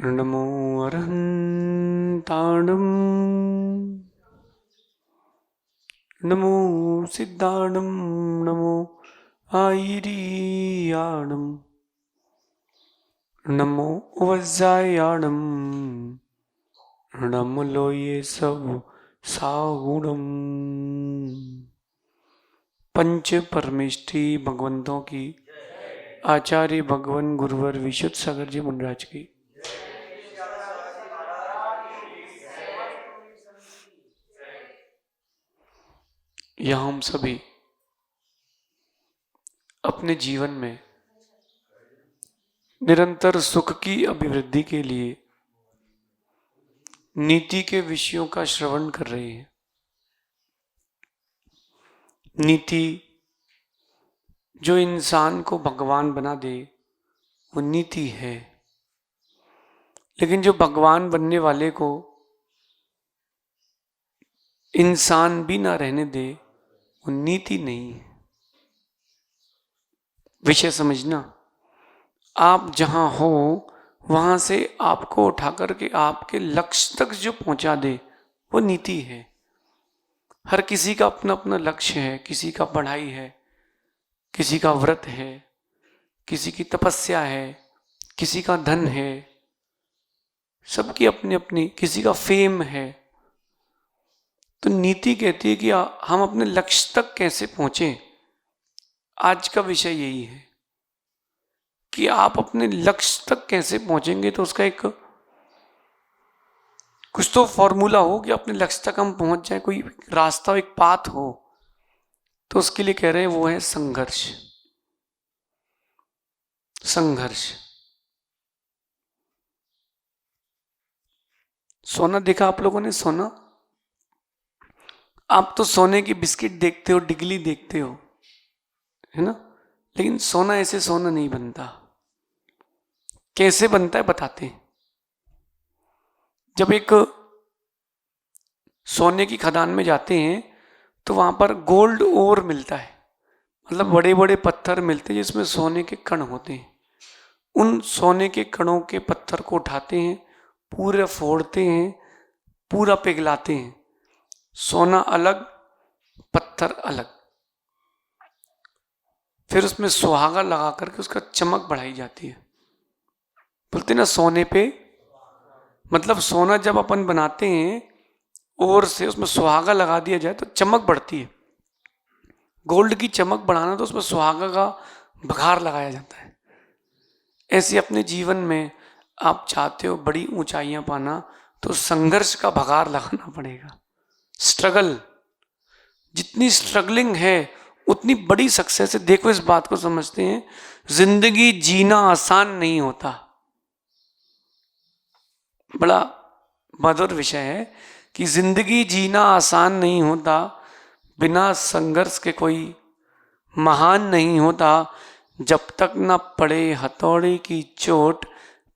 नमो अरहन्ताणं नमो सिद्धाणं नमो आयिरीयाणं नमो वज्रायाणं नमो लोये सब सागुणम। पंच परमेष्ठी भगवंतों की, आचार्य भगवान गुरुवर विशुद्ध सागर जी मुनिराज की। यहाँ हम सभी अपने जीवन में निरंतर सुख की अभिवृद्धि के लिए नीति के विषयों का श्रवण कर रहे हैं। नीति जो इंसान को भगवान बना दे वो नीति है, लेकिन जो भगवान बनने वाले को इंसान भी ना रहने दे वो नीति नहीं है। विषय समझना, आप जहां हो वहां से आपको उठा करके आपके लक्ष्य तक जो पहुंचा दे वो नीति है। हर किसी का अपना अपना लक्ष्य है, किसी का पढ़ाई है, किसी का व्रत है, किसी की तपस्या है, किसी का धन है, सबकी अपनी अपनी, किसी का फेम है। तो नीति कहती है कि हम अपने लक्ष्य तक कैसे पहुंचे। आज का विषय यही है कि आप अपने लक्ष्य तक कैसे पहुंचेंगे। तो उसका एक कुछ तो फॉर्मूला हो कि अपने लक्ष्य तक हम पहुंच जाए, कोई रास्ता, एक पाथ हो। तो उसके लिए कह रहे हैं वो है संघर्ष। संघर्ष। सोना देखा आप लोगों ने? सोना, आप तो सोने की बिस्किट देखते हो, डिगली देखते हो, है ना, लेकिन सोना ऐसे सोना नहीं बनता। कैसे बनता है बताते हैं। जब एक सोने की खदान में जाते हैं तो वहां पर गोल्ड ओर मिलता है, मतलब बड़े बड़े पत्थर मिलते हैं जिसमें सोने के कण होते हैं। उन सोने के कणों के पत्थर को उठाते हैं, पूरे फोड़ते हैं, पूरा पिघलाते हैं। सोना अलग, पत्थर अलग। फिर उसमें सुहागा लगा करके उसका चमक बढ़ाई जाती है। बोलते ना सोने पे, मतलब सोना जब अपन बनाते हैं और से उसमें सुहागा लगा दिया जाए तो चमक बढ़ती है। गोल्ड की चमक बढ़ाना तो उसमें सुहागा का बघार लगाया जाता है। ऐसे अपने जीवन में आप चाहते हो बड़ी ऊंचाइयां पाना तो संघर्ष का बघार लगाना पड़ेगा। स्ट्रगल, जितनी स्ट्रगलिंग है उतनी बड़ी सक्सेस है। देखो इस बात को समझते हैं, जिंदगी जीना आसान नहीं होता। बड़ा मधुर विषय है कि जिंदगी जीना आसान नहीं होता, बिना संघर्ष के कोई महान नहीं होता। जब तक न पड़े हथौड़े की चोट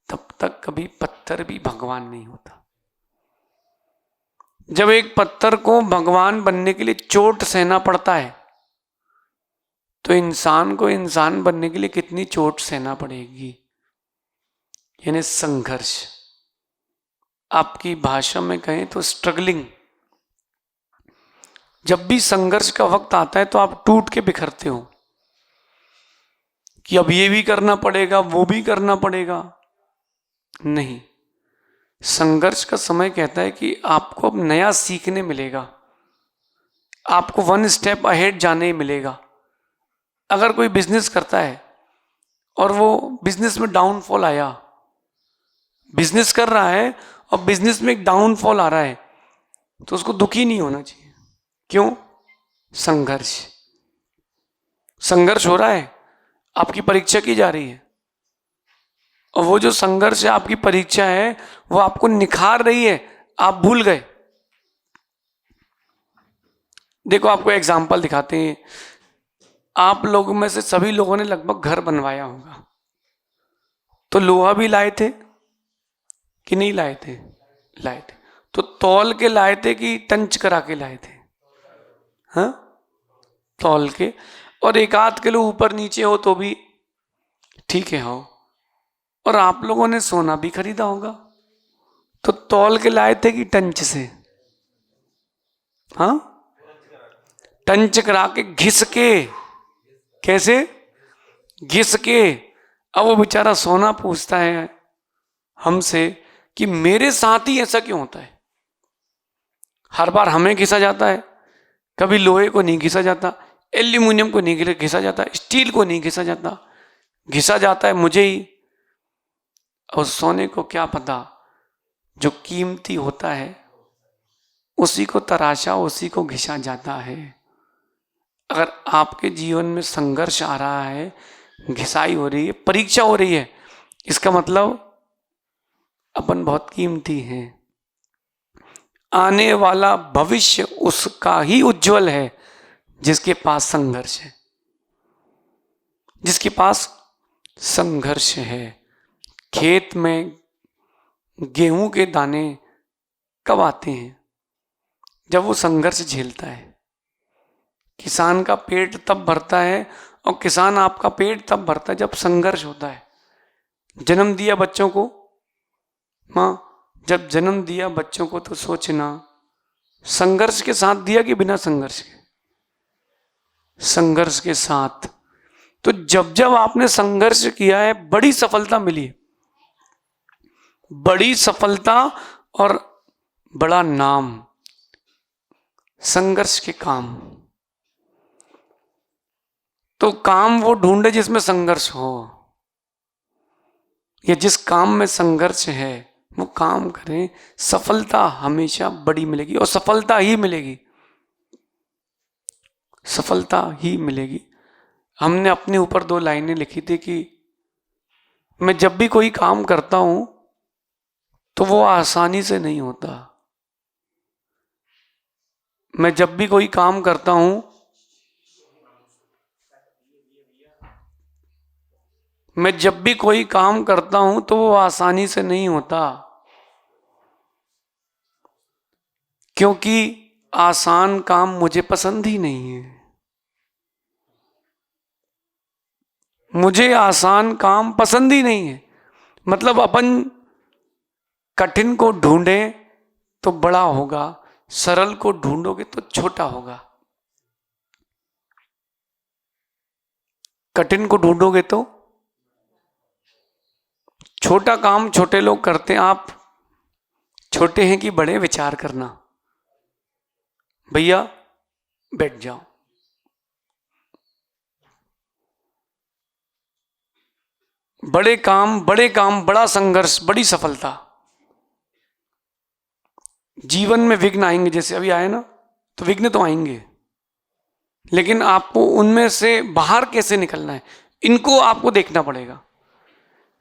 तब तक कभी पत्थर भी भगवान नहीं होता। जब एक पत्थर को भगवान बनने के लिए चोट सहना पड़ता है तो इंसान को इंसान बनने के लिए कितनी चोट सहना पड़ेगी, यानी संघर्ष। आपकी भाषा में कहें तो स्ट्रगलिंग। जब भी संघर्ष का वक्त आता है तो आप टूट के बिखरते हो कि अब ये भी करना पड़ेगा, वो भी करना पड़ेगा। नहीं, संघर्ष का समय कहता है कि आपको अब नया सीखने मिलेगा, आपको वन स्टेप अहेड जाने मिलेगा। अगर कोई बिजनेस करता है और वो बिजनेस में डाउनफॉल आया, बिजनेस कर रहा है और बिजनेस में एक डाउनफॉल आ रहा है, तो उसको दुखी नहीं होना चाहिए। क्यों? संघर्ष। संघर्ष हो रहा है, आपकी परीक्षा की जा रही है, और वो जो संघर्ष है, आपकी परीक्षा है, वो आपको निखार रही है, आप भूल गए। देखो आपको एग्जाम्पल दिखाते हैं। आप लोगों में से सभी लोगों ने लगभग घर बनवाया होगा, तो लोहा भी लाए थे कि नहीं लाए थे? लाए थे। तो तौल के लाए थे कि टंच करा के लाए थे? हाँ, तौल के। और एक आध किलो ऊपर नीचे हो तो भी ठीक है, हो। और आप लोगों ने सोना भी खरीदा होगा, तो तौल के लाए थे कि टंच से? हाँ, टंच करा के, घिस के। कैसे? घिस के। अब वो बेचारा सोना पूछता है हमसे कि मेरे साथ ही ऐसा क्यों होता है? हर बार हमें घिसा जाता है, कभी लोहे को नहीं घिसा जाता, एल्यूमिनियम को नहीं घिसा जाता, स्टील को नहीं घिसा जाता, घिसा जाता है मुझे ही। और सोने को क्या पता, जो कीमती होता है उसी को तराशा, उसी को घिसा जाता है। अगर आपके जीवन में संघर्ष आ रहा है, घिसाई हो रही है, परीक्षा हो रही है, इसका मतलब अपन बहुत कीमती हैं। आने वाला भविष्य उसका ही उज्जवल है जिसके पास संघर्ष है, जिसके पास संघर्ष है। खेत में गेहूं के दाने कब आते हैं? जब वो संघर्ष झेलता है। किसान का पेट तब भरता है, और किसान आपका पेट तब भरता है जब संघर्ष होता है। जन्म दिया बच्चों को, माँ जब जन्म दिया बच्चों को, तो सोचना संघर्ष के साथ दिया कि बिना संघर्ष के? संघर्ष के साथ। तो जब जब आपने संघर्ष किया है, बड़ी सफलता मिली, बड़ी सफलता और बड़ा नाम, संघर्ष के काम। तो काम वो ढूंढे जिसमें संघर्ष हो, या जिस काम में संघर्ष है वो काम करें। सफलता हमेशा बड़ी मिलेगी, और सफलता ही मिलेगी, सफलता ही मिलेगी। हमने अपने ऊपर 2 लाइनें लिखी थी कि मैं जब भी कोई काम करता हूं तो वो आसानी से नहीं होता। मैं जब भी कोई काम करता हूं, मैं जब भी कोई काम करता हूं तो वो आसानी से नहीं होता, क्योंकि आसान काम मुझे पसंद ही नहीं है। मुझे आसान काम पसंद ही नहीं है। मतलब अपन कठिन को ढूंढें तो बड़ा होगा, सरल को ढूंढोगे तो छोटा होगा। कठिन को ढूंढोगे तो छोटा काम छोटे लोग करते हैं। आप छोटे हैं कि बड़े, विचार करना। भैया बैठ जाओ। बड़े काम, बड़े काम, बड़ा संघर्ष, बड़ी सफलता। जीवन में विघ्न आएंगे, जैसे अभी आए ना, तो विघ्न तो आएंगे, लेकिन आपको उनमें से बाहर कैसे निकलना है, इनको आपको देखना पड़ेगा।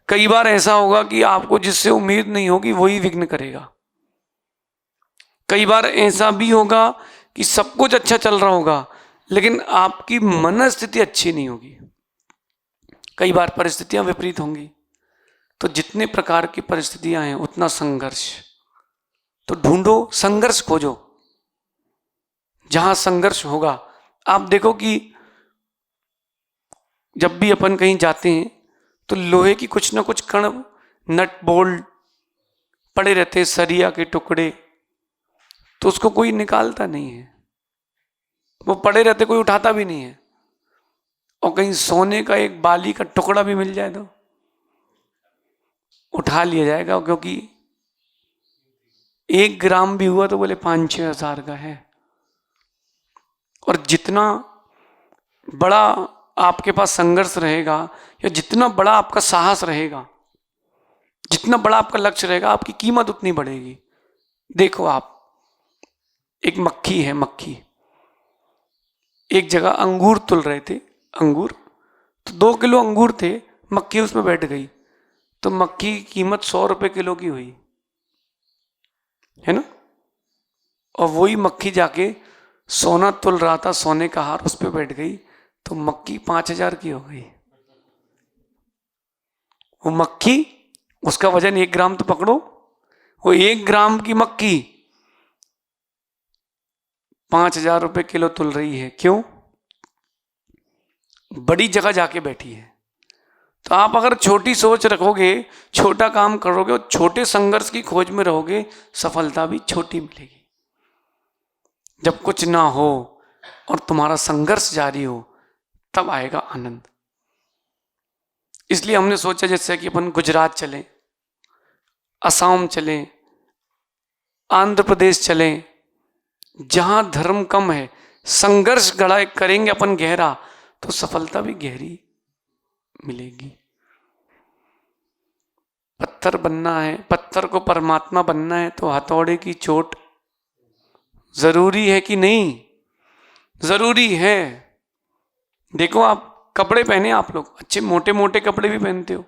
कई बार ऐसा होगा कि आपको जिससे उम्मीद नहीं होगी वही विघ्न करेगा। कई बार ऐसा भी होगा कि सब कुछ अच्छा चल रहा होगा, लेकिन आपकी मनस्थिति अच्छी नहीं होगी। कई बार परिस्थितियां विपरीत होंगी। तो जितने प्रकार की परिस्थितियां हैं उतना संघर्ष। तो ढूंढो, संघर्ष खोजो। जहां संघर्ष होगा, आप देखो कि जब भी अपन कहीं जाते हैं तो लोहे की कुछ ना कुछ कण, नट बोल्ट पड़े रहते हैं, सरिया के टुकड़े, तो उसको कोई निकालता नहीं है, वो पड़े रहते, कोई उठाता भी नहीं है। और कहीं सोने का एक बाली का टुकड़ा भी मिल जाए तो उठा लिया जाएगा, क्योंकि 1 ग्राम भी हुआ तो बोले 5-6 हजार का है। और जितना बड़ा आपके पास संघर्ष रहेगा, या जितना बड़ा आपका साहस रहेगा, जितना बड़ा आपका लक्ष्य रहेगा, आपकी कीमत उतनी बढ़ेगी। देखो आप, एक मक्खी है, मक्खी एक जगह अंगूर तुल रहे थे, अंगूर, तो 2 किलो अंगूर थे, मक्खी उसमें बैठ गई, तो मक्खी की कीमत 100 रुपए किलो की हुई, है ना। और वही मक्खी जाके सोना तुल रहा था, सोने का हार, उस पर बैठ गई, तो मक्खी 5,000 की हो गई। वो मक्खी, उसका वजन 1 ग्राम तो पकड़ो, वो 1 ग्राम की मक्खी 5,000 रुपए किलो तुल रही है। क्यों? बड़ी जगह जाके बैठी है। तो आप अगर छोटी सोच रखोगे, छोटा काम करोगे और छोटे संघर्ष की खोज में रहोगे, सफलता भी छोटी मिलेगी। जब कुछ ना हो और तुम्हारा संघर्ष जारी हो, तब आएगा आनंद। इसलिए हमने सोचा जैसे कि अपन गुजरात चलें, असम चलें, आंध्र प्रदेश चलें, जहां धर्म कम है, संघर्ष गढ़ा करेंगे अपन गहरा, तो सफलता भी गहरी मिलेगी। पत्थर बनना है, पत्थर को परमात्मा बनना है, तो हथौड़े की चोट जरूरी है कि नहीं? जरूरी है। देखो, आप कपड़े पहने, आप लोग अच्छे मोटे मोटे कपड़े भी पहनते हो,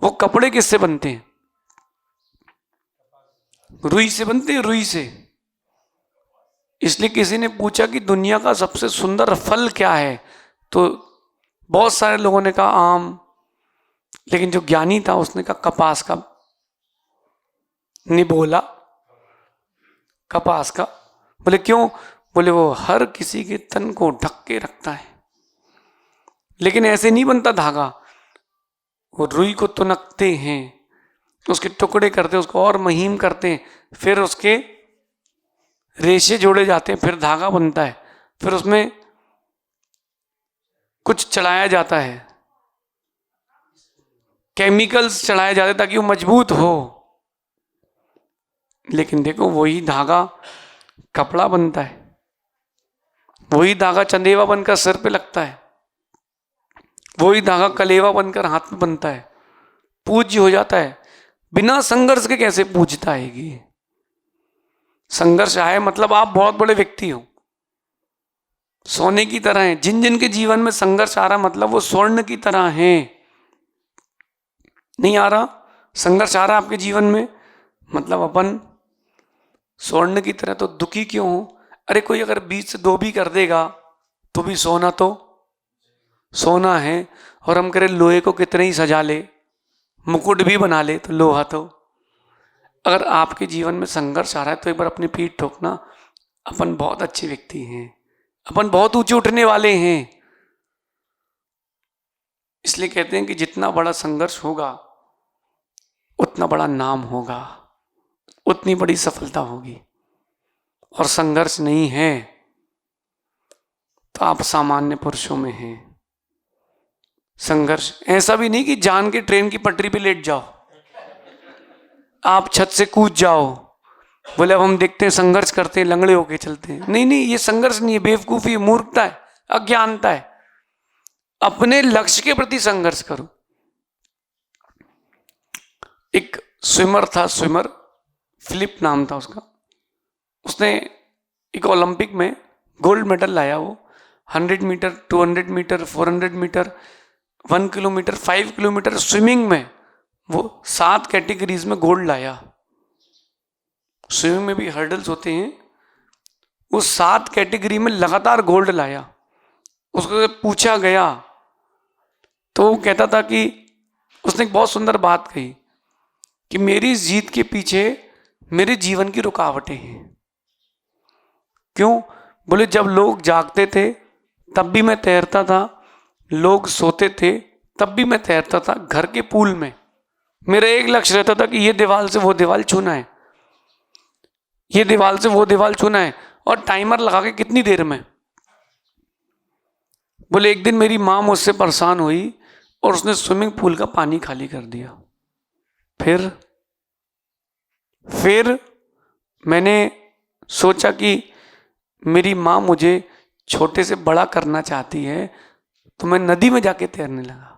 वो कपड़े किससे बनते हैं? रुई से बनते हैं, रुई से। इसलिए किसी ने पूछा कि दुनिया का सबसे सुंदर फल क्या है, तो बहुत सारे लोगों ने कहा आम, लेकिन जो ज्ञानी था उसने कहा कपास का। निबोला कपास का। बोले क्यों? बोले वो हर किसी के तन को ढक के रखता है। लेकिन ऐसे नहीं बनता धागा, वो रुई को तुनकते हैं, उसके टुकड़े करते हैं, उसको और महीन करते हैं, फिर उसके रेशे जोड़े जाते हैं, फिर धागा बनता है, फिर उसमें कुछ चढ़ाया जाता है, केमिकल्स चढ़ाए जाते हैं ताकि वो मजबूत हो। लेकिन देखो, वही धागा कपड़ा बनता है, वही धागा चंदेवा बनकर सिर पे लगता है, वही धागा कलेवा बनकर हाथ में बनता है, पूज्य हो जाता है। बिना संघर्ष के कैसे पूजता आएगी? संघर्ष आए मतलब आप बहुत बड़े व्यक्ति हो, सोने की तरह हैं। जिन जिन के जीवन में संघर्ष आ रहा मतलब वो स्वर्ण की तरह हैं। नहीं आ रहा संघर्ष, आ रहा आपके जीवन में मतलब अपन स्वर्ण की तरह, तो दुखी क्यों हो? अरे कोई अगर बीच से दो भी कर देगा तो भी सोना तो सोना है। और हम करें लोहे को कितने ही सजा ले, मुकुट भी बना ले, तो लोहा तो। अगर आपके जीवन में संघर्ष आ रहा है तो एक बार अपनी पीठ ठोकना, अपन बहुत अच्छे व्यक्ति हैं, अपन बहुत ऊंचे उठने वाले हैं। इसलिए कहते हैं कि जितना बड़ा संघर्ष होगा उतना बड़ा नाम होगा, उतनी बड़ी सफलता होगी। और संघर्ष नहीं है तो आप सामान्य पुरुषों में हैं। संघर्ष ऐसा भी नहीं कि जान के ट्रेन की पटरी पे लेट जाओ, आप छत से कूद जाओ, बोले अब हम देखते हैं, संघर्ष करते हैं, लंगड़े होके चलते हैं। नहीं नहीं, ये संघर्ष नहीं है, बेवकूफी है, मूर्खता है, अज्ञानता है। अपने लक्ष्य के प्रति संघर्ष करो। एक स्विमर था, स्विमर फिलिप नाम था उसका, उसने एक ओलंपिक में गोल्ड मेडल लाया। वो 100 metre, 200 metre, 400 metre, 1 kilometre, 5 kilometre swimming में वो 7 कैटेगरीज में गोल्ड लाया। स्विमिंग में भी हर्डल्स होते हैं, वो 7 कैटेगरी में लगातार गोल्ड लाया। उसको पूछा गया तो वो कहता था कि उसने एक बहुत सुंदर बात कही कि मेरी जीत के पीछे मेरे जीवन की रुकावटें हैं। क्यों? बोले जब लोग जागते थे तब भी मैं तैरता था, लोग सोते थे तब भी मैं तैरता था। घर के पूल में मेरा एक लक्ष्य रहता था कि ये दीवार से वो दीवार छूना है, ये दीवार से वो दीवार छूना है, और टाइमर लगा के कितनी देर में। बोले एक दिन मेरी माँ मुझसे परेशान हुई और उसने स्विमिंग पूल का पानी खाली कर दिया। फिर मैंने सोचा कि मेरी माँ मुझे छोटे से बड़ा करना चाहती है, तो मैं नदी में जाके तैरने लगा।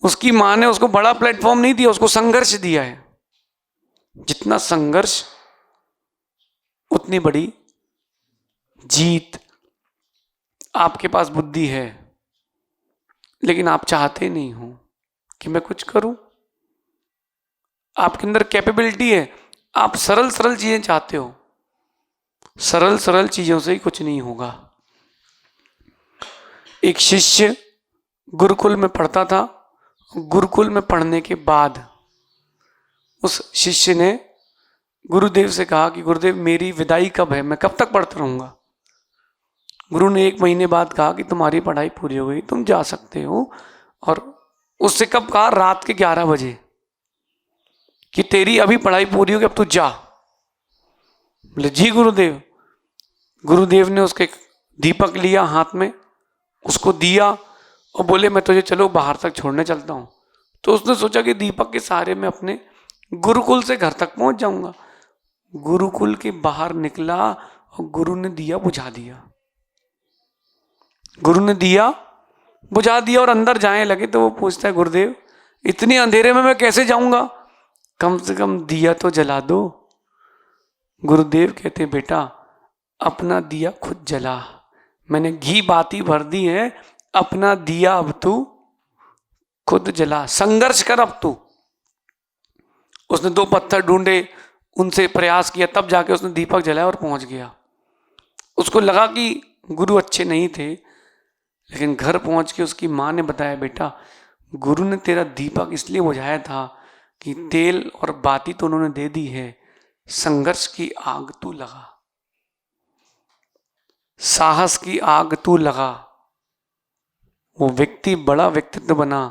उसकी माँ ने उसको बड़ा प्लेटफॉर्म नहीं दिया, उसको संघर्ष दिया है। जितना संघर्ष उतनी बड़ी जीत। आपके पास बुद्धि है लेकिन आप चाहते नहीं हो कि मैं कुछ करूं। आपके अंदर कैपेबिलिटी है, आप सरल सरल चीजें चाहते हो। सरल सरल चीजों से ही कुछ नहीं होगा। एक शिष्य गुरुकुल में पढ़ता था। गुरुकुल में पढ़ने के बाद उस शिष्य ने गुरुदेव से कहा कि गुरुदेव मेरी विदाई कब है, मैं कब तक पढ़ता रहूंगा। गुरु ने 1 महीने बाद कहा कि तुम्हारी पढ़ाई पूरी हो गई, तुम जा सकते हो। और उससे कब कहा? रात के 11 बजे, कि तेरी अभी पढ़ाई पूरी होगी, अब तू जा। बोले जी गुरुदेव। गुरुदेव ने उसके दीपक लिया हाथ में, उसको दिया और बोले मैं तुझे चलो बाहर तक छोड़ने चलता हूं। तो उसने सोचा कि दीपक के सहारे मैं अपने गुरुकुल से घर तक पहुंच जाऊंगा। गुरुकुल के बाहर निकला और गुरु ने दिया बुझा दिया। गुरु ने दिया बुझा दिया और अंदर जाने लगे तो वो पूछता है गुरुदेव इतने अंधेरे में मैं कैसे जाऊंगा, कम से कम दिया तो जला दो। गुरुदेव कहते बेटा अपना दिया खुद जला, मैंने घी बाती भर दी है, अपना दिया अब तू खुद जला, संघर्ष कर अब तू। उसने 2 पत्थर ढूंढे, उनसे प्रयास किया, तब जाके उसने दीपक जलाया और पहुंच गया। उसको लगा कि गुरु अच्छे नहीं थे, लेकिन घर पहुंच के उसकी माँ ने बताया बेटा गुरु ने तेरा दीपक इसलिए बुझाया था कि तेल और बाती तो उन्होंने दे दी है, संघर्ष की आग तू लगा, साहस की आग तू लगा। वो व्यक्ति बड़ा व्यक्तित्व बना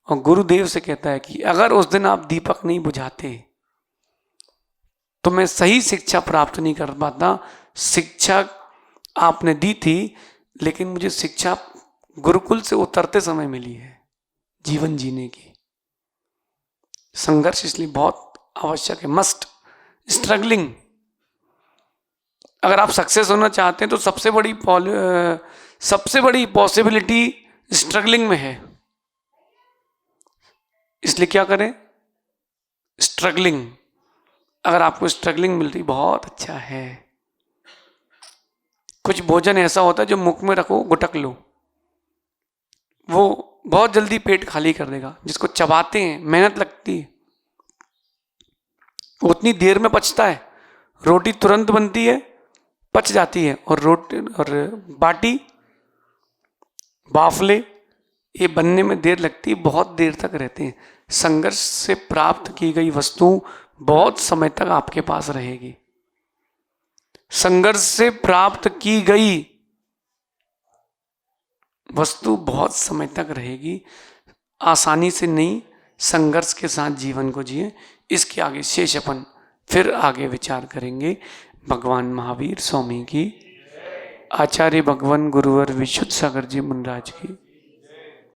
और गुरुदेव से कहता है कि अगर उस दिन आप दीपक नहीं बुझाते तो मैं सही शिक्षा प्राप्त नहीं कर पाता। शिक्षा आपने दी थी, लेकिन मुझे शिक्षा गुरुकुल से उतरते समय मिली है जीवन जीने की। संघर्ष इसलिए बहुत आवश्यक है, मस्ट स्ट्रगलिंग। अगर आप सक्सेस होना चाहते हैं तो सबसे बड़ी पॉसिबिलिटी स्ट्रगलिंग में है। इसलिए क्या करें? स्ट्रगलिंग। अगर आपको स्ट्रगलिंग मिल रही बहुत अच्छा है। कुछ भोजन ऐसा होता है जो मुख में रखो गुटक लो, वो बहुत जल्दी पेट खाली कर देगा। जिसको चबाते हैं मेहनत लगती है, उतनी देर में पचता है। रोटी तुरंत बनती है, पच जाती है, और रोटी और बाटी बाफले ये बनने में देर लगती है, बहुत देर तक रहते हैं। संघर्ष से प्राप्त की गई वस्तु बहुत समय तक आपके पास रहेगी। संघर्ष से प्राप्त की गई वस्तु बहुत समय तक रहेगी, आसानी से नहीं। संघर्ष के साथ जीवन को जिए। इसके आगे शेष अपन फिर आगे विचार करेंगे। भगवान महावीर स्वामी की, आचार्य भगवान गुरुवर विशुद्ध सागर जी मुनिराज की।